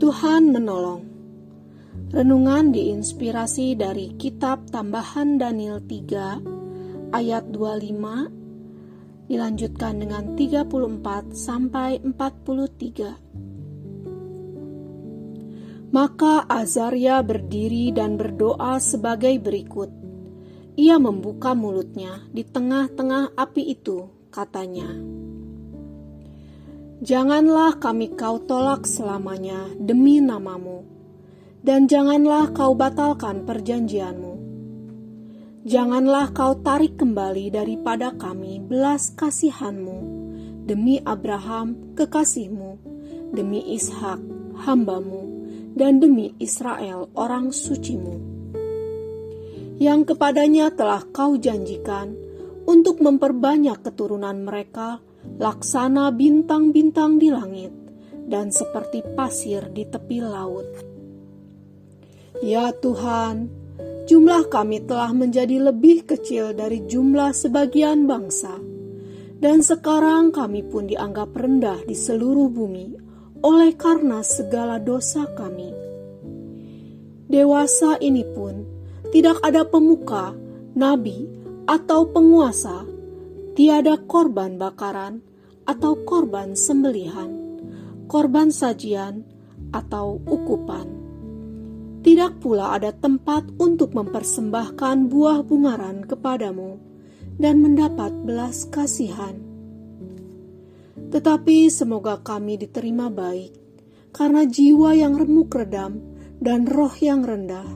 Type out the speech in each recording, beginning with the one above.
Tuhan menolong. Renungan diinspirasi dari Kitab Tambahan Daniel 3 ayat 25 dilanjutkan dengan 34 sampai 43. Maka Azaria berdiri dan berdoa sebagai berikut. Ia membuka mulutnya di tengah-tengah api itu, katanya, "Janganlah kami kau tolak selamanya demi namamu, dan janganlah kau batalkan perjanjianmu. Janganlah kau tarik kembali daripada kami belas kasihanmu demi Abraham kekasihmu, demi Ishak hambamu, dan demi Israel orang sucimu, yang kepadanya telah kau janjikan untuk memperbanyak keturunan mereka laksana bintang-bintang di langit dan seperti pasir di tepi laut. Ya Tuhan, jumlah kami telah menjadi lebih kecil dari jumlah sebagian bangsa, dan sekarang kami pun dianggap rendah di seluruh bumi oleh karena segala dosa kami. Dewasa ini pun tidak ada pemuka, nabi, atau penguasa, tiada korban bakaran atau korban sembelihan, korban sajian atau ukupan. Tidak pula ada tempat untuk mempersembahkan buah bungaran kepadamu dan mendapat belas kasihan. Tetapi semoga kami diterima baik, karena jiwa yang remuk redam dan roh yang rendah,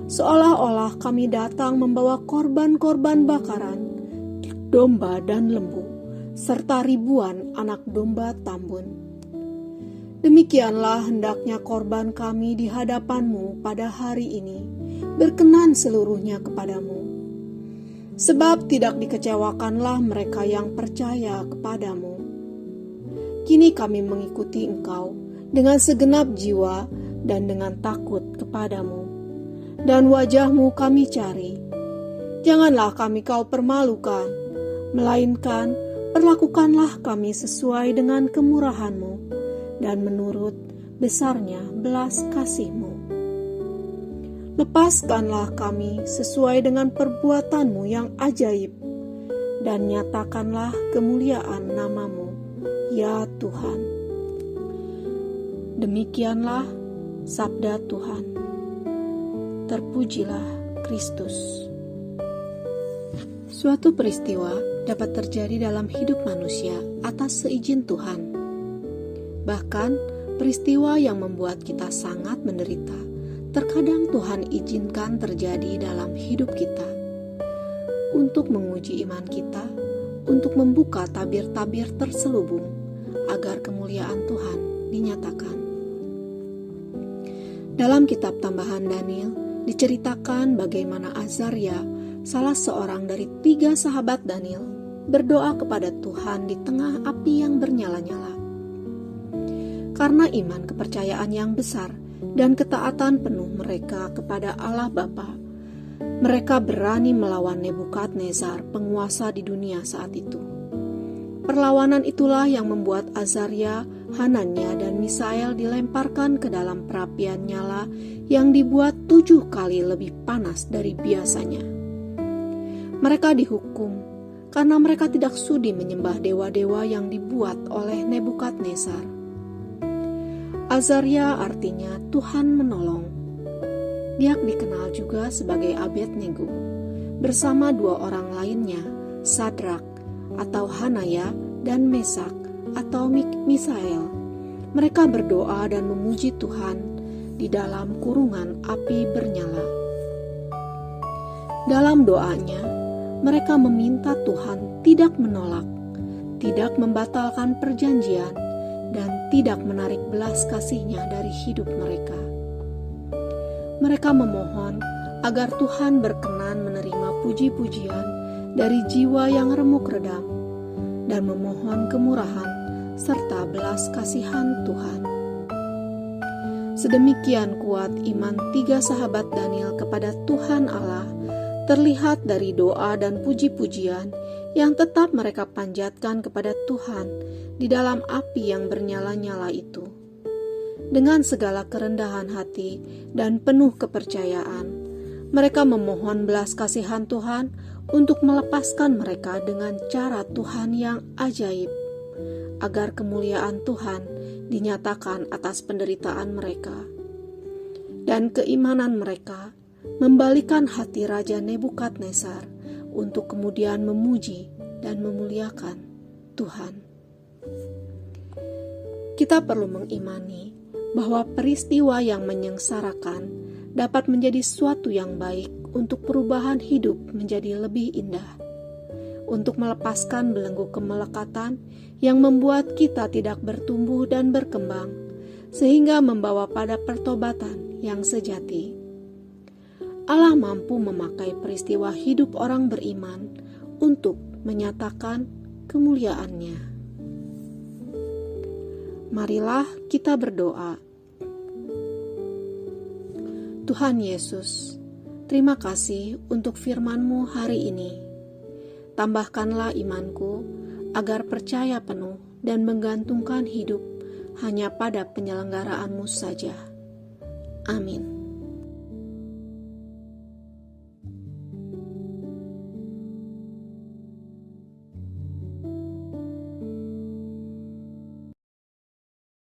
seolah-olah kami datang membawa korban-korban bakaran, domba dan lembu, serta ribuan anak domba tambun. Demikianlah hendaknya korban kami di hadapanmu pada hari ini, berkenan seluruhnya kepadamu. Sebab tidak dikecewakanlah mereka yang percaya kepadamu. Kini kami mengikuti Engkau dengan segenap jiwa dan dengan takut kepadamu, dan wajah-Mu kami cari. Janganlah kami kau permalukan, melainkan perlakukanlah kami sesuai dengan kemurahan-Mu dan menurut besarnya belas kasih-Mu. Lepaskanlah kami sesuai dengan perbuatan-Mu yang ajaib, dan nyatakanlah kemuliaan nama-Mu, ya Tuhan." Demikianlah sabda Tuhan. Terpujilah Kristus. Suatu peristiwa dapat terjadi dalam hidup manusia atas seizin Tuhan. Bahkan peristiwa yang membuat kita sangat menderita, terkadang Tuhan izinkan terjadi dalam hidup kita untuk menguji iman kita, untuk membuka tabir-tabir terselubung agar kemuliaan Tuhan dinyatakan. Dalam kitab Tambahan Daniel diceritakan bagaimana Azaria, salah seorang dari 3 sahabat Daniel, berdoa kepada Tuhan di tengah api yang bernyala-nyala. Karena iman kepercayaan yang besar dan ketaatan penuh mereka kepada Allah Bapa, mereka berani melawan Nebukadnezar, penguasa di dunia saat itu. Perlawanan itulah yang membuat Azaria, Hananya, dan Misael dilemparkan ke dalam perapian nyala yang dibuat 7 kali lebih panas dari biasanya. Mereka dihukum karena mereka tidak sudi menyembah dewa-dewa yang dibuat oleh Nebukadnezar. Azaria artinya Tuhan menolong. Dia dikenal juga sebagai Abednego, bersama 2 orang lainnya, Sadrak atau Hanaya dan Mesak atau Misael. Mereka berdoa dan memuji Tuhan di dalam kurungan api bernyala. Dalam doanya, mereka meminta Tuhan tidak menolak, tidak membatalkan perjanjian, dan tidak menarik belas kasih-Nya dari hidup mereka. Mereka memohon agar Tuhan berkenan menerima puji-pujian dari jiwa yang remuk redam, dan memohon kemurahan serta belas kasihan Tuhan. Sedemikian kuat iman 3 sahabat Daniel kepada Tuhan Allah, terlihat dari doa dan puji-pujian yang tetap mereka panjatkan kepada Tuhan di dalam api yang bernyala-nyala itu. Dengan segala kerendahan hati dan penuh kepercayaan, mereka memohon belas kasihan Tuhan untuk melepaskan mereka dengan cara Tuhan yang ajaib, agar kemuliaan Tuhan dinyatakan atas penderitaan mereka. Dan keimanan mereka membalikan hati Raja Nebukadnezar untuk kemudian memuji dan memuliakan Tuhan. Kita perlu mengimani bahwa peristiwa yang menyengsarakan dapat menjadi suatu yang baik untuk perubahan hidup menjadi lebih indah, untuk melepaskan belenggu kemelekatan yang membuat kita tidak bertumbuh dan berkembang, sehingga membawa pada pertobatan yang sejati. Allah mampu memakai peristiwa hidup orang beriman untuk menyatakan kemuliaan-Nya. Marilah kita berdoa. Tuhan Yesus, terima kasih untuk firman-Mu hari ini. Tambahkanlah imanku agar percaya penuh dan menggantungkan hidup hanya pada penyelenggaraan-Mu saja. Amin.